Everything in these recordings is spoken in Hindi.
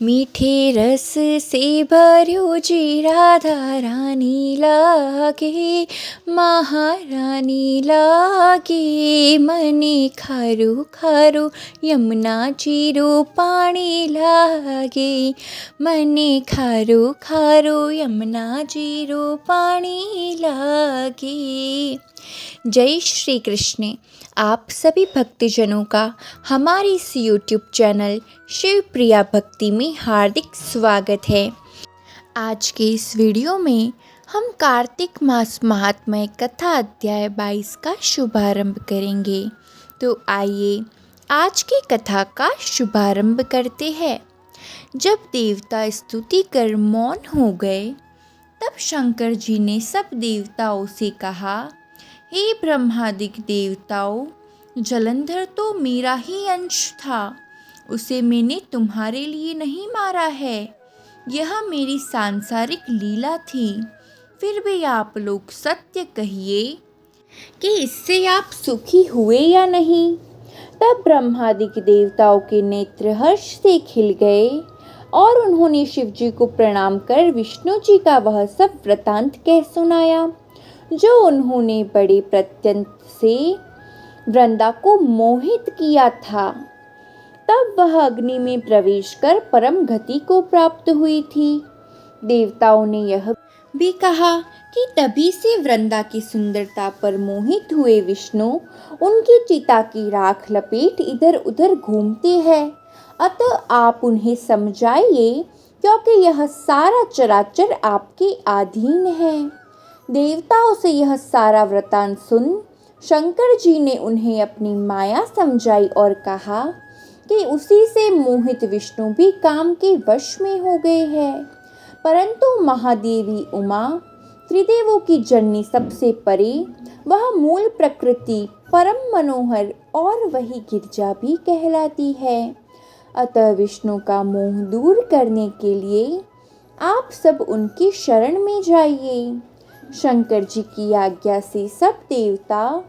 मीठे रस से भर्यो जी राधा रानी लागे, महारानी लागे। मने खारू खारू यमुना जीरो पानी लागे, मने खारू खारू यमुना जीरो पानी लागे। जय श्री कृष्ण। आप सभी भक्तजनों का हमारे इस YouTube चैनल शिव प्रिया भक्ति में हार्दिक स्वागत है। आज के इस वीडियो में हम कार्तिक मास महात्म्य कथा अध्याय 22 का शुभारंभ करेंगे। तो आइए आज की कथा का शुभारंभ करते हैं। जब देवता स्तुति कर मौन हो गए, तब शंकर जी ने सब देवताओं से कहा, हे ब्रह्मादिक देवताओं, जलंधर तो मेरा ही अंश था, उसे मैंने तुम्हारे लिए नहीं मारा है। यह मेरी सांसारिक लीला थी। फिर भी आप लोग सत्य कहिए कि इससे आप सुखी हुए या नहीं। तब ब्रह्मादिक देवताओं के नेत्र हर्ष से खिल गए और उन्होंने शिव जी को प्रणाम कर विष्णु जी का वह सब वृतांत कह सुनाया, जो उन्होंने बड़े प्रत्यंत से वृंदा को मोहित किया था। तब वह अग्नि में प्रवेश कर परम गति को प्राप्त हुई थी। देवताओं ने यह भी कहा कि तभी से वृंदा की सुंदरता पर मोहित हुए विष्णु उनकी चिता की राख लपेट इधर उधर घूमते हैं। अतः आप उन्हें समझाइए, क्योंकि यह सारा चराचर आपके अधीन है। देवताओं से यह सारा वृतांत सुन शंकर जी ने उन्हें अपनी माया समझाई और कहा कि उसी से मोहित विष्णु भी काम के वश में हो गए हैं। परंतु महादेवी उमा, त्रिदेवों की जननी सबसे परे, वह मूल प्रकृति परम मनोहर और वही गिरजा भी कहलाती है। अतः विष्णु का मोह दूर करने के लिए आप सब उनकी शरण में जाइए। शंकर जी की आज्ञा से सब देवता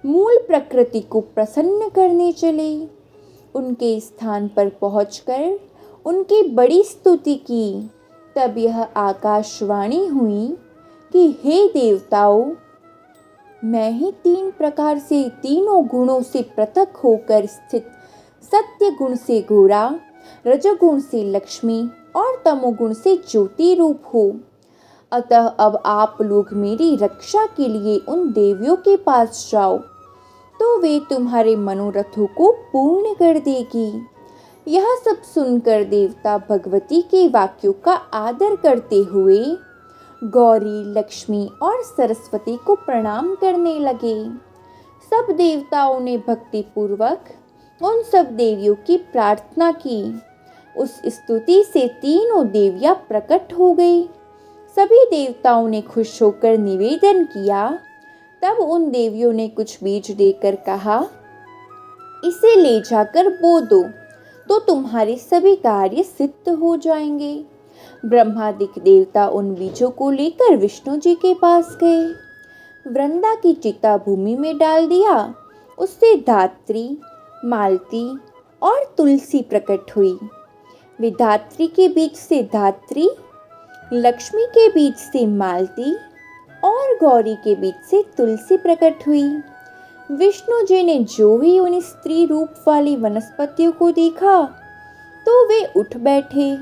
मूल प्रकृति को प्रसन्न करने चले। उनके स्थान पर पहुंचकर उनकी बड़ी स्तुति की। तब यह आकाशवाणी हुई कि हे देवताओं, मैं ही 3 प्रकार से तीनों गुणों से पृथक होकर स्थित सत्य गुण से गोरा, रजोगुण से लक्ष्मी और तमोगुण से ज्योति रूप हूँ। अतः अब आप लोग मेरी रक्षा के लिए उन देवियों के पास जाओ, तो वे तुम्हारे मनोरथों को पूर्ण कर देगी। यह सब सुनकर देवता भगवती के वाक्यों का आदर करते हुए गौरी, लक्ष्मी और सरस्वती को प्रणाम करने लगे। सब देवताओं ने भक्ति पूर्वक उन सब देवियों की प्रार्थना की। उस स्तुति से तीनों देवियां प्रकट हो गई। सभी देवताओं ने खुश होकर निवेदन किया। तब उन देवियों ने कुछ बीज देकर कहा, इसे ले जाकर बो दो, तो तुम्हारे सभी कार्य सिद्ध हो जाएंगे। ब्रह्मादिक देवता उन बीजों को लेकर विष्णु जी के पास गए। वृंदा की चिता भूमि में डाल दिया। उससे धात्री, मालती और तुलसी प्रकट हुई। विधात्री के बीच से धात्री, लक्ष्मी के बीच से मालती और गौरी के बीच से तुलसी प्रकट हुई। विष्णु जी ने जो ही उन स्त्री रूप वाली वनस्पतियों को देखा, तो वे उठ बैठे।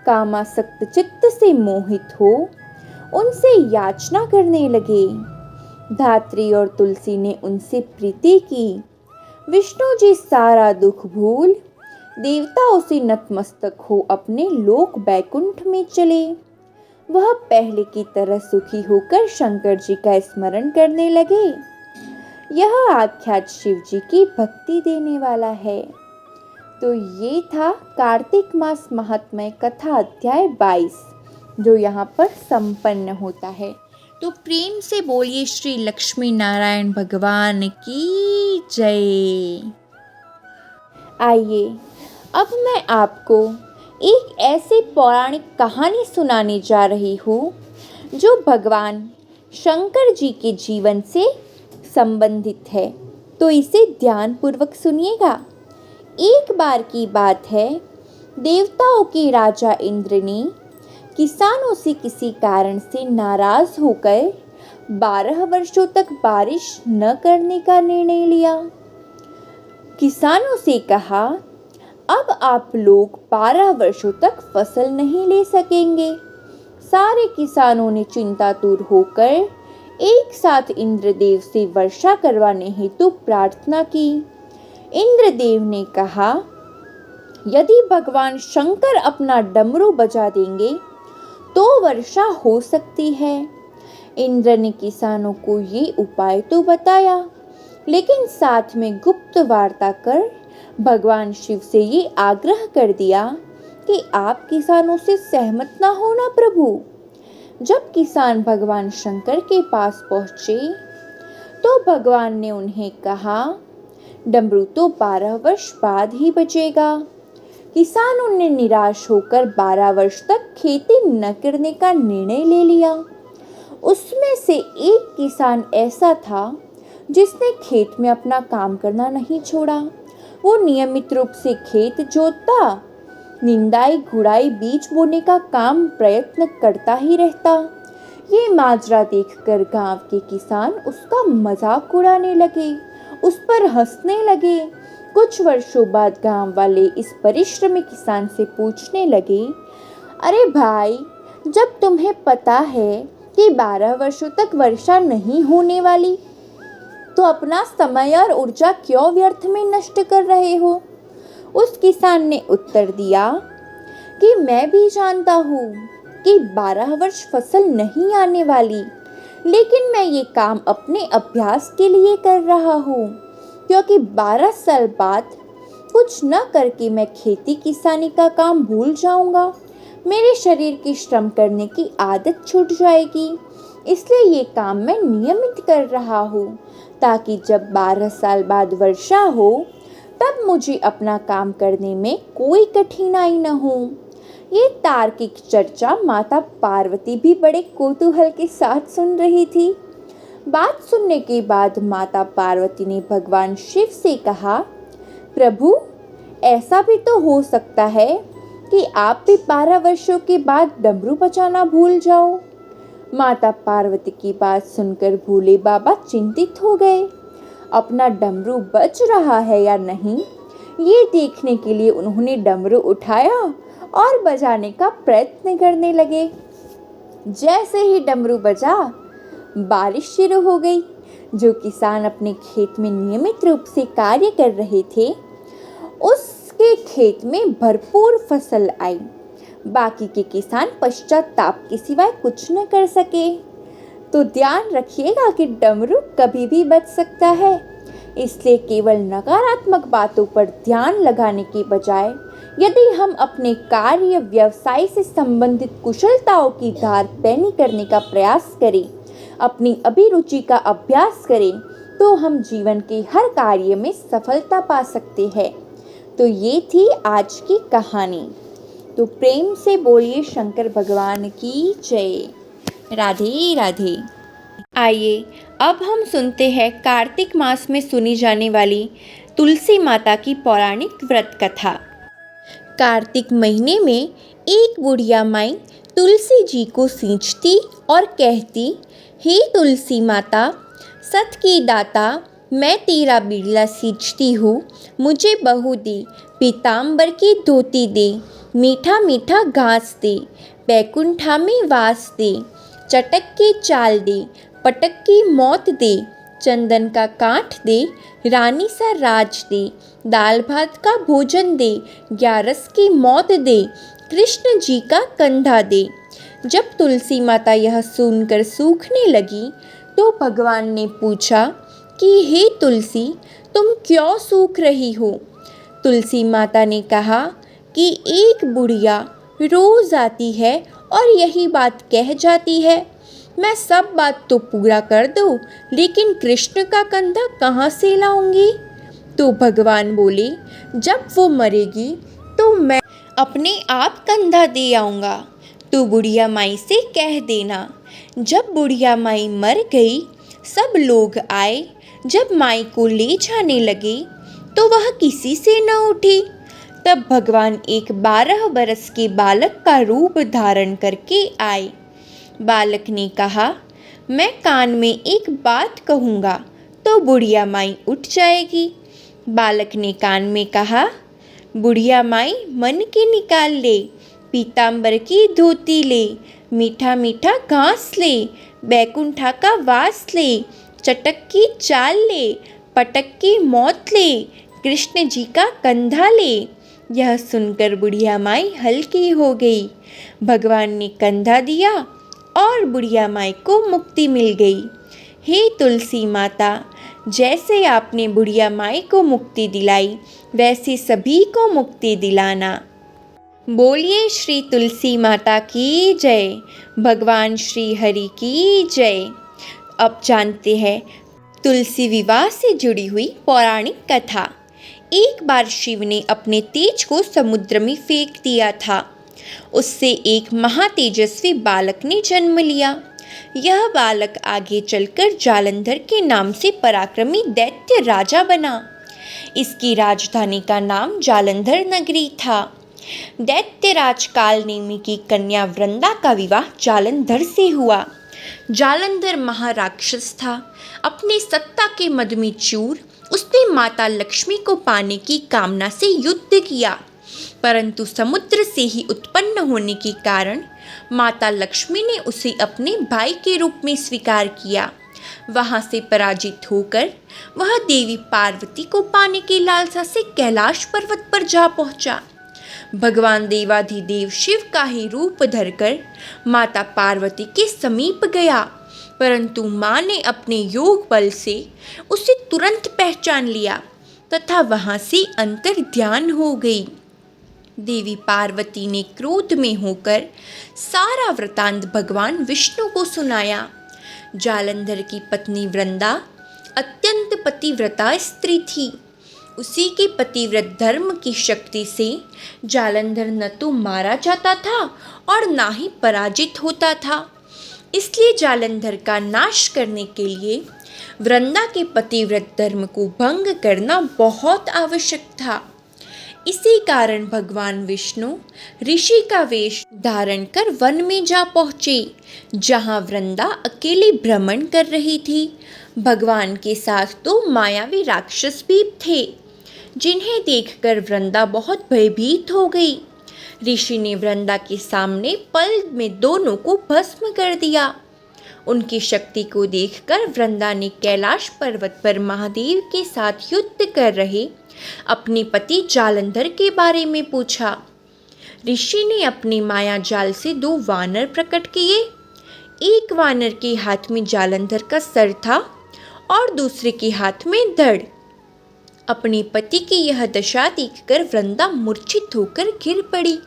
कामासक्त चित्त से मोहित हो उनसे याचना करने लगे। धात्री और तुलसी ने उनसे प्रीति की। विष्णु जी सारा दुख भूल देवताओं से नतमस्तक हो अपने लोक बैकुंठ में चले। वह पहले की तरह सुखी होकर शंकर जी का स्मरण करने लगे। यह आख्यान शिव जी की भक्ति देने वाला है। तो ये था कार्तिक मास महात्म्य कथा अध्याय 22, जो यहाँ पर संपन्न होता है। तो प्रेम से बोलिए श्री लक्ष्मी नारायण भगवान की जय। आइए अब मैं आपको एक ऐसी पौराणिक कहानी सुनाने जा रही हूँ, जो भगवान शंकर जी के जीवन से संबंधित है। तो इसे ध्यानपूर्वक सुनिएगा। एक बार की बात है देवताओं के राजा इंद्र ने किसानों से किसी कारण से नाराज होकर 12 वर्षों तक बारिश न करने का निर्णय लिया। किसानों से कहा, अब आप लोग 12 वर्षों तक फसल नहीं ले सकेंगे। सारे किसानों ने चिंतातुर होकर एक साथ इंद्रदेव से वर्षा करवाने हेतु प्रार्थना की। इंद्रदेव ने कहा, यदि भगवान शंकर अपना डमरू बजा देंगे तो वर्षा हो सकती है। इंद्र ने किसानों को ये उपाय तो बताया, लेकिन साथ में गुप्त वार्ता कर भगवान शिव से ये आग्रह कर दिया कि आप किसानों से सहमत ना होना प्रभु। जब किसान भगवान शंकर के पास पहुंचे तो भगवान ने उन्हें कहा, डमरू तो 12 वर्ष बाद ही बजेगा। किसानों ने निराश होकर 12 वर्ष तक खेती न करने का निर्णय ले लिया। उसमें से एक किसान ऐसा था जिसने खेत में अपना काम करना नहीं छोड़ा। वो नियमित रूप से खेत जोतता, निंदाई गुड़ाई बीज बोने का काम प्रयत्न करता ही रहता। ये माजरा देखकर गांव के किसान उसका मजाक उड़ाने लगे, उस पर हंसने लगे। कुछ वर्षों बाद गांव वाले इस परिश्रमी किसान से पूछने लगे, अरे भाई, जब तुम्हें पता है कि 12 वर्षों तक वर्षा नहीं होने वाली, तो अपना समय और ऊर्जा क्यों व्यर्थ में नष्ट कर रहे हो? उस किसान ने उत्तर दिया कि मैं भी जानता हूँ कि 12 वर्ष फसल नहीं आने वाली, लेकिन मैं ये काम अपने अभ्यास के लिए कर रहा हूँ, क्योंकि 12 साल बाद कुछ न करके मैं खेती किसानी का काम भूल जाऊंगा। मेरे शरीर की श्रम करने की आदत छूट जाएगी। इसलिए ये काम मैं नियमित कर रहा हूँ, ताकि जब 12 साल बाद वर्षा हो तब मुझे अपना काम करने में कोई कठिनाई न हो। ये तार्किक चर्चा माता पार्वती भी बड़े कौतूहल के साथ सुन रही थी। बात सुनने के बाद माता पार्वती ने भगवान शिव से कहा, प्रभु, ऐसा भी तो हो सकता है कि आप भी 12 वर्षों के बाद डमरू बजाना भूल जाओ। माता पार्वती की बात सुनकर भोले बाबा चिंतित हो गए। अपना डमरू बज रहा है या नहीं, ये देखने के लिए उन्होंने डमरू उठाया और बजाने का प्रयत्न करने लगे। जैसे ही डमरू बजा, बारिश शुरू हो गई। जो किसान अपने खेत में नियमित रूप से कार्य कर रहे थे, उसके खेत में भरपूर फसल आई। बाकी के किसान पश्चाताप के सिवाय कुछ न कर सके। तो ध्यान रखिएगा कि डमरू कभी भी बज सकता है, इसलिए केवल नकारात्मक बातों पर ध्यान लगाने के बजाय यदि हम अपने कार्य व्यवसाय से संबंधित कुशलताओं की धार पैनी करने का प्रयास करें, अपनी अभिरुचि का अभ्यास करें, तो हम जीवन के हर कार्य में सफलता पा सकते हैं। तो ये थी आज की कहानी। तो प्रेम से बोलिए शंकर भगवान की जय। राधे राधे। आइए अब हम सुनते हैं कार्तिक मास में सुनी जाने वाली तुलसी माता की पौराणिक व्रत कथा। कार्तिक महीने में एक बुढ़िया माई तुलसी जी को सींचती और कहती, हे तुलसी माता, सत की दाता, मैं तेरा बिरला सींचती हूँ, मुझे बहू दे, पीताम्बर की धोती दे, मीठा मीठा घास दे, बैकुंठा में वास दे, चटक की चाल दे, पटक की मौत दे, चंदन का काठ दे, रानी सा राज दे, दाल भात का भोजन दे, ग्यारस की मौत दे, कृष्ण जी का कंधा दे। जब तुलसी माता यह सुनकर सूखने लगी तो भगवान ने पूछा कि हे तुलसी, तुम क्यों सूख रही हो? तुलसी माता ने कहा कि एक बुढ़िया रोज आती है और यही बात कह जाती है, मैं सब बात तो पूरा कर दूँ, लेकिन कृष्ण का कंधा कहाँ से लाऊंगी? तो भगवान बोले, जब वो मरेगी तो मैं अपने आप कंधा दे आऊँगा। तो बुढ़िया माई से कह देना। जब बुढ़िया माई मर गई, सब लोग आए। जब माई को ले जाने लगे तो वह किसी से न उठी। तब भगवान एक 12 बरस के बालक का रूप धारण करके आए। बालक ने कहा, मैं कान में एक बात कहूँगा तो बुढ़िया माई उठ जाएगी। बालक ने कान में कहा, बुढ़िया माई मन के निकाल ले, पीताम्बर की धोती ले, मीठा मीठा घास ले, बैकुंठा का वास ले, चटक की चाल ले, पटक की मौत ले, कृष्ण जी का कंधा ले। यह सुनकर बुढ़िया माई हल्की हो गई। भगवान ने कंधा दिया और बुढ़िया माई को मुक्ति मिल गई। हे तुलसी माता, जैसे आपने बुढ़िया माई को मुक्ति दिलाई वैसे सभी को मुक्ति दिलाना। बोलिए श्री तुलसी माता की जय, भगवान श्री हरि की जय। अब जानते हैं तुलसी विवाह से जुड़ी हुई पौराणिक कथा। एक बार शिव ने अपने तेज को समुद्र में फेंक दिया था। उससे एक महातेजस्वी बालक ने जन्म लिया। यह बालक आगे चलकर जालंधर के नाम से पराक्रमी दैत्य राजा बना। इसकी राजधानी का नाम जालंधर नगरी था। दैत्यराज कालनेमी की कन्या वृंदा का विवाह जालंधर से हुआ। जालंधर महाराक्षस था। अपनी सत्ता के मद में चूर उसने माता लक्ष्मी को पाने की कामना से युद्ध किया, परंतु समुद्र से ही उत्पन्न होने के कारण माता लक्ष्मी ने उसे अपने भाई के रूप में स्वीकार किया। वहां से पराजित होकर वह देवी पार्वती को पाने की लालसा से कैलाश पर्वत पर जा पहुंचा। भगवान देवाधिदेव शिव का ही रूप धरकर माता पार्वती के समीप गया, परंतु माँ ने अपने योग बल से उसे तुरंत पहचान लिया तथा वहां से अंतर्ध्यान हो गई। देवी पार्वती ने क्रोध में होकर सारा वृतांत भगवान विष्णु को सुनाया। जालंधर की पत्नी वृंदा अत्यंत पतिव्रता स्त्री थी। उसी के पतिव्रत धर्म की शक्ति से जालंधर न तो मारा जाता था और ना ही पराजित होता था। इसलिए जालंधर का नाश करने के लिए वृंदा के पतिव्रत धर्म को भंग करना बहुत आवश्यक था। इसी कारण भगवान विष्णु ऋषि का वेश धारण कर वन में जा पहुँचे, जहाँ वृंदा अकेली भ्रमण कर रही थी। भगवान के साथ दो मायावी राक्षस भी थे, जिन्हें देखकर वृंदा बहुत भयभीत हो गई। ऋषि ने वृंदा के सामने पल में दोनों को भस्म कर दिया। उनकी शक्ति को देखकर वृंदा ने कैलाश पर्वत पर महादेव के साथ युद्ध कर रहे अपने पति जालंधर के बारे में पूछा। ऋषि ने अपनी माया जाल से दो वानर प्रकट किए। एक वानर के हाथ में जालंधर का सर था और दूसरे के हाथ में धड़। अपने पति की यह दशा देखकर वृंदा मूर्छित होकर गिर पड़ी।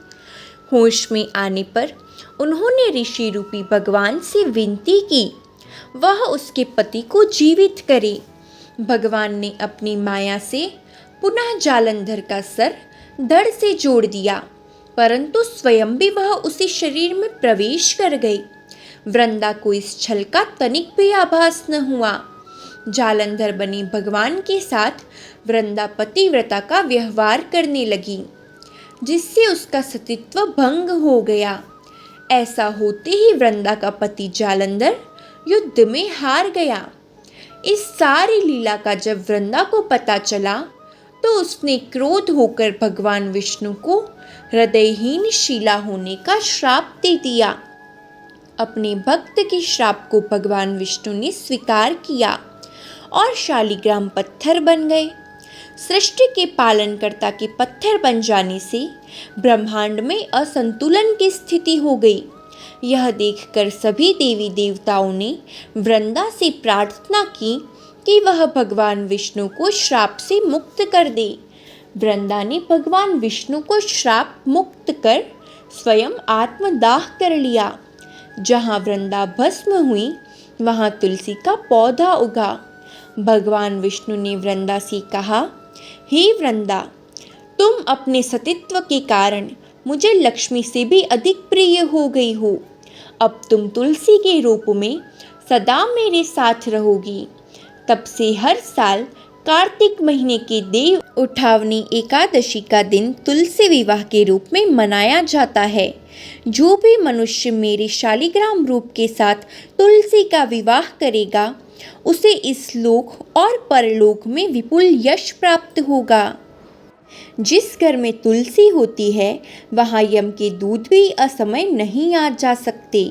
होश में आने पर उन्होंने ऋषि रूपी भगवान से विनती की वह उसके पति को जीवित करे। भगवान ने अपनी माया से पुनः जालंधर का सर धड़ से जोड़ दिया, परंतु स्वयं भी वह उसी शरीर में प्रवेश कर गई। वृंदा को इस छल का तनिक भी आभास न हुआ। जालंधर बने भगवान के साथ वृंदा पतिव्रता का व्यवहार करने लगी, जिससे उसका सतीत्व भंग हो गया। ऐसा होते ही वृंदा का पति जालंधर युद्ध में हार गया। इस सारी लीला का जब वृंदा को पता चला तो उसने क्रोध होकर भगवान विष्णु को हृदयहीन शिला होने का श्राप दे दिया। अपने भक्त के श्राप को भगवान विष्णु ने स्वीकार किया और शालिग्राम पत्थर बन गए। सृष्टि के पालनकर्ता के पत्थर बन जाने से ब्रह्मांड में असंतुलन की स्थिति हो गई। यह देखकर सभी देवी देवताओं ने वृंदा से प्रार्थना की कि वह भगवान विष्णु को श्राप से मुक्त कर दे। वृंदा ने भगवान विष्णु को श्राप मुक्त कर स्वयं आत्मदाह कर लिया। जहाँ वृंदा भस्म हुई वहाँ तुलसी का पौधा उगा। भगवान विष्णु ने वृंदा से कहा, हे वृंदा, तुम अपने सतीत्व के कारण मुझे लक्ष्मी से भी अधिक प्रिय हो गई हो। अब तुम तुलसी के रूप में सदा मेरे साथ रहोगी। तब से हर साल कार्तिक महीने के देव उठावनी एकादशी का दिन तुलसी विवाह के रूप में मनाया जाता है। जो भी मनुष्य मेरे शालिग्राम रूप के साथ तुलसी का विवाह करेगा उसे इस लोक और परलोक में विपुल यश प्राप्त होगा। जिस घर में तुलसी होती है वहाँ यम के दूत भी असमय नहीं आ जा सकते।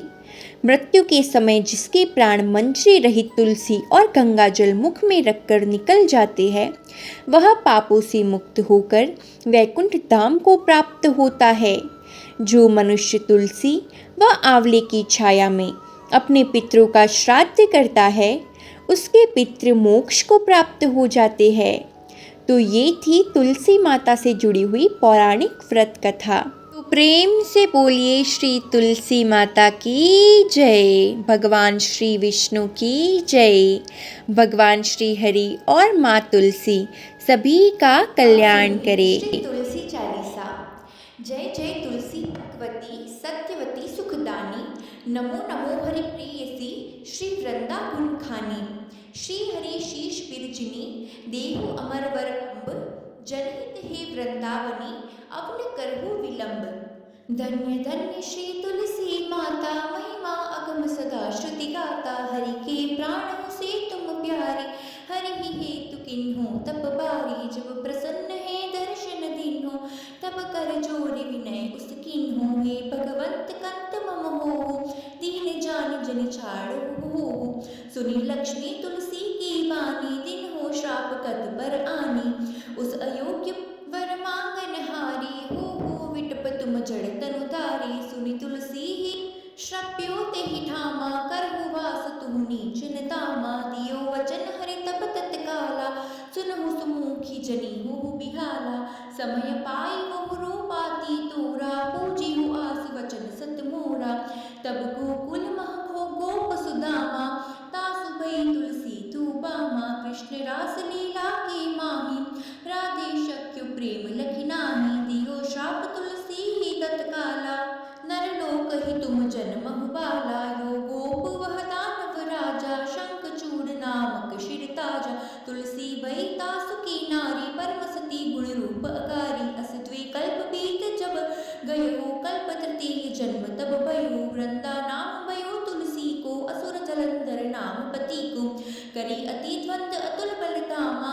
मृत्यु के समय जिसके प्राण मंजरी रहित तुलसी और गंगा जल मुख में रखकर निकल जाते हैं वह पापों से मुक्त होकर वैकुंठ धाम को प्राप्त होता है। जो मनुष्य तुलसी व आंवले की छाया में अपने पितरों का श्राद्ध करता है उसके पितृ मोक्ष को प्राप्त हो जाते हैं। तो ये थी तुलसी माता से जुड़ी हुई पौराणिक व्रत कथा। तो प्रेम से बोलिए श्री तुलसी माता की जय, भगवान श्री विष्णु की जय, भगवान श्री हरि और माँ तुलसी सभी का कल्याण करे। तुलसी चालीसा। जय जय तुलसी भगवती सत्यवती सुखदानी, नमो नमो हरि प्रियसी श्री वृंदा गुण खानी। श्री हरि शीश बिरजिनी देहु अमर वर अम्ब, जनहित हे वृंदावनी अब न करहु विलंब। धन्य धन्य श्री तुलसी माता, महिमा अगम सदा श्रुति गाता। हरि के प्राणों से तुम प्यारी, हरि ही हेतु किन्हो तप बारी। जब प्रसन्न है दर्शन दीन्हो, तब कर जोरि विनय उस कीन्हो। हे भगवंत कंत मम होहु, दीन जान जन छाड़हु होहु। सुनी लक्ष्मी तुलसी की वाणी, दिन हो श्राप कत पर आनी। उस अयोग्य वर मांगन हारी, हो विटप तुम जड़ तनु धारी। सुनी तुलसी ही श्रप्यो ते ही ठामा, करहु वास तुहु नीच न तामा। दियो वचन हरि तब तत्काला, सुनहु सुमुखी जनी होहु बिहाला। समय पाई मोहु रूपाती तोरा, पूजिहु आस वचन सत मोरा। तब गोकुल मह खो गोप सुदामा, तासु भई तुलसी तू बामा। कृष्ण रास लीला के माही, राधे शक्य प्रेम लखि नाहि। दियो श्राप तुलसी ही तत्काला, नर लोक ही तुम जन्महु बाला। यो गोप वह दानव राजा, शंख चूड़ नामक शिर ताजा। तुलसी भई तासु की नारी, परम सती गुण रूप अकारी। अस द्वे कल्प बीत जब गयो, कल्प तृतीय जन्म तब भयो। वृंदा नाम भयो तुलसी को, असुर जलंधर नाम पति को। करी अति द्वंद अतुल बल धामा,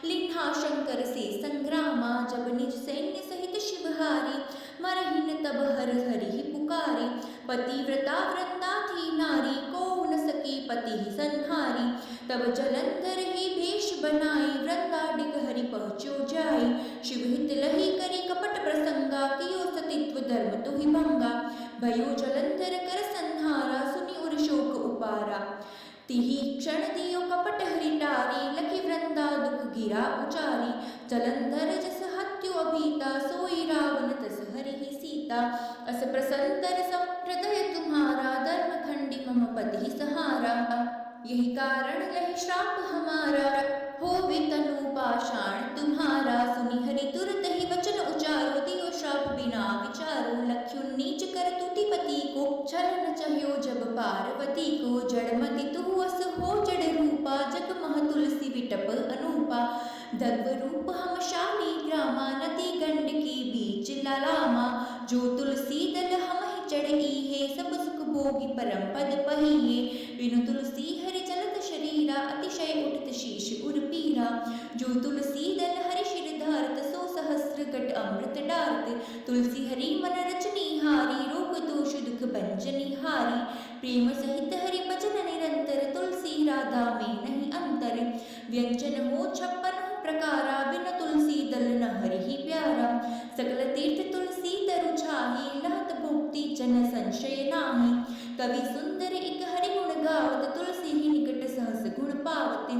लिन्हा शंकर से संग्रामा। जब निज सैन्य सहित शिवहारी, मरहि न तब हर हरि पुकारी। पतिव्रता वृंदा थी नारी, को न सकी पति ही संहारी। तब जलंधर ही भेष बनाई, वृंदा डिग हरि पहुँचो जाई। शिव हित लही करी कपट प्रसंगा, कियो सतित्व धर्म तुहि भंगा। भयो जलंधर कर संहारा, सुनि उर शोक उपारा। तिहि क्षण दियो कपट हरि टारी, लखि वृंदा दुख गिरा उचारी। जलंधर जस हत्यु अभीता, सोई रावण तस हरि सीता। अस प्रसंतर सब हृदय तुम्हारा, धर्म खंडी मम पति सहारा। यही कारण लहि श्राप हमारा, होवे तनु पाषाण तुम्हारा। सुनि हरि तुरत ही वचन उचारो, दियो श्राप बिना विचारो। लख्युन नीच कर तुति पति को, छल न चह्यो जब पार्वती को। जड़मति तुहु अस हो जड़ रूपा, जग मह तुलसी विटप अनूपा। दग्व रूप हम शाली ग्रामा, नदी गंड की बीच ललामा। जो तुलसी दल हम ही चढ़ी है, सब सुख भोगी परम पद पहिए। बिनु तुलसी हरि जलत शरीरा, अतिशय उठत शीश उर पीरा। जो तुलसी दल हरि शिर धारत, सो सहस्र गट अमृत डारत। तुलसी हरि मन रचनी हारी, रोग दोष दुख भंजनी हारी। प्रेम सहित हरि भजन निरंतर, तुलसी राधा में नहीं अंतर। व्यंजन हो 56 प्रकारा, बिन तुलसी दल न हरि ही प्यारा। सकल तीर्थ तुलसी तरु छाही, लहत भुक्ति जन संशय नाही। कवि सुंदर एक हरि गुण गावत, तुलसी ही निकट सहस गुण पावत।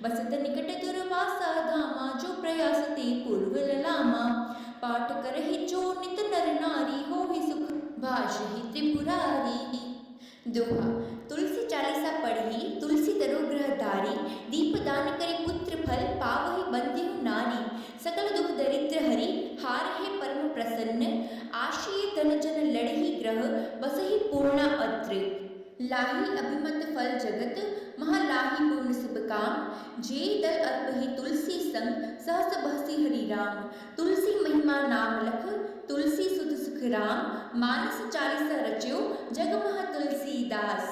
बसत निकट दुर्वासा धामा, जो प्रयास ते पूर्व ललामा। पाठ करहि जो नित नर नारी, होहि सुख भाषहि त्रिपुरारी। दोहा। तुलसी चालीसा पढ़ी तुलसी तरो ग्रहधारी, दीपदान करे पुत्र फल, पावहि बंध्यु नारी। सकल दुख दरिद्र हरि हारहि परम प्रसन्न, आशीय धन जन लड़हि ग्रह, बसहि पूर्ण अत्र। लाही अभिमत फल जगत महालाही पूर्ण सब काम। जे दल अर्प ही तुलसी संग सहस बहसी हरि राम। तुलसी महिमा नाम लख तुलसी सुध सुख राम। मानस चालीसा रच्यो जग महा तुलसीदास।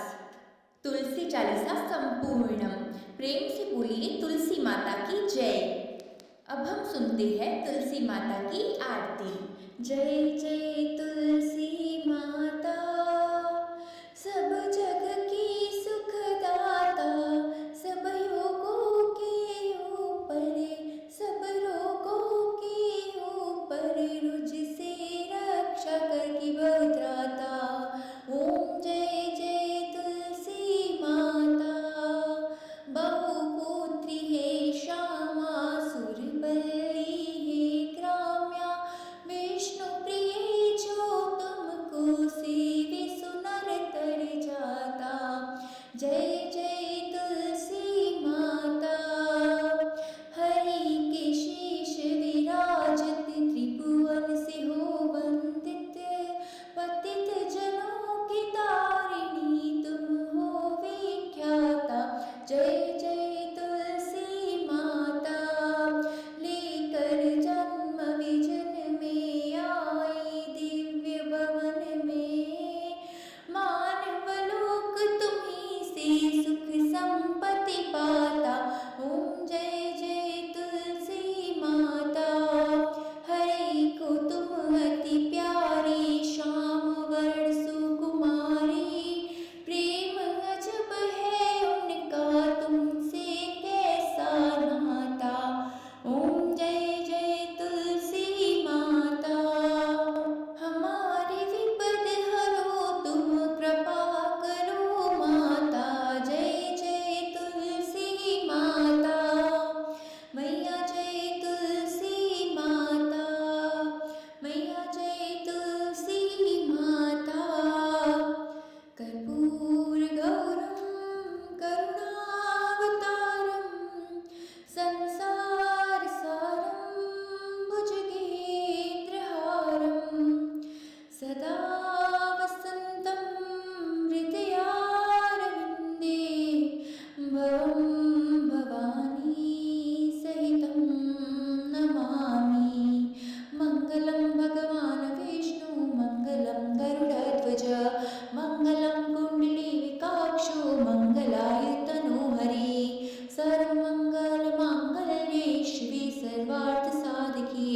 तुलसी चालीसा संपूर्णम। प्रेम से बोलिए तुलसी माता की जय। अब हम सुनते हैं तुलसी माता की आरती। जय जय तुलसी माता सब जग की सुखदाता। सब योगों के ऊपर सब रोगों के ऊपर रुझ से रक्षा कर की भद्राता। ओम जय जय तुलसी माता। बहुपुत्री है श्यामा सुरबली है ग्राम्या। विष्णु प्रिय जो तुमको सेवे सुनर तर जाता। जय जय तुलसी माता। हरि के शेष विराजत त्रिभुवन से हो वंदित। पतित जनों की तारिणी तुम हो विख्याता। जय जय तुलसी माता। लेकर जन्म विजन में आई दिव्य भवन में। मानवलोक तुम्हीं से सुख संपत्ति पाता। ओम जय जय तुलसी माता। हरि को तुम अति प्यारी श्याम वर्ण सुकुमारी। प्रेम अजब है उनका तुमसे कैसा नाता। ओम जय जय तुलसी माता। हमारे विपद हरो तुम कृपा करो माता। जय जय तुलसी माता। मैया जय तुलसी माता। मैया जय तुलसी माता। कर्पूर गौरम करुणावतारम संसार सारम भुजगेन्द्रहारम। सदा वसन्तं हृदयारविन्दे। भवं भवानी सहितं नमामि। मङ्गलं भगवान् विष्णु मङ्गलं गरुडध्वज। मङ्गलं कुण्डलीकाक्षो मङ्गलाय तनोहरि। सर्वमङ्गलमाङ्गल्ये शिवे सर्वार्थसाधके।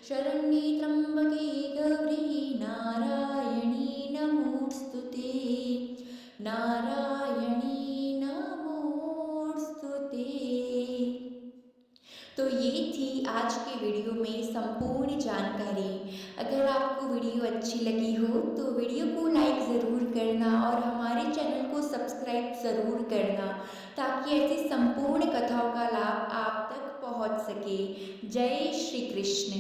शरण्ये त्र्यम्बके गौरी नारायणी नमोस्तुते। नारायणी नमोस्तुते। तो ये थी आज के वीडियो में संपूर्ण जानकारी। अगर आपको वीडियो अच्छी लगी हो तो वीडियो को लाइक ज़रूर करना और हमारे चैनल को सब्सक्राइब ज़रूर करना, ताकि ऐसी संपूर्ण कथाओं का लाभ आप तक पहुंच सके। जय श्री कृष्ण।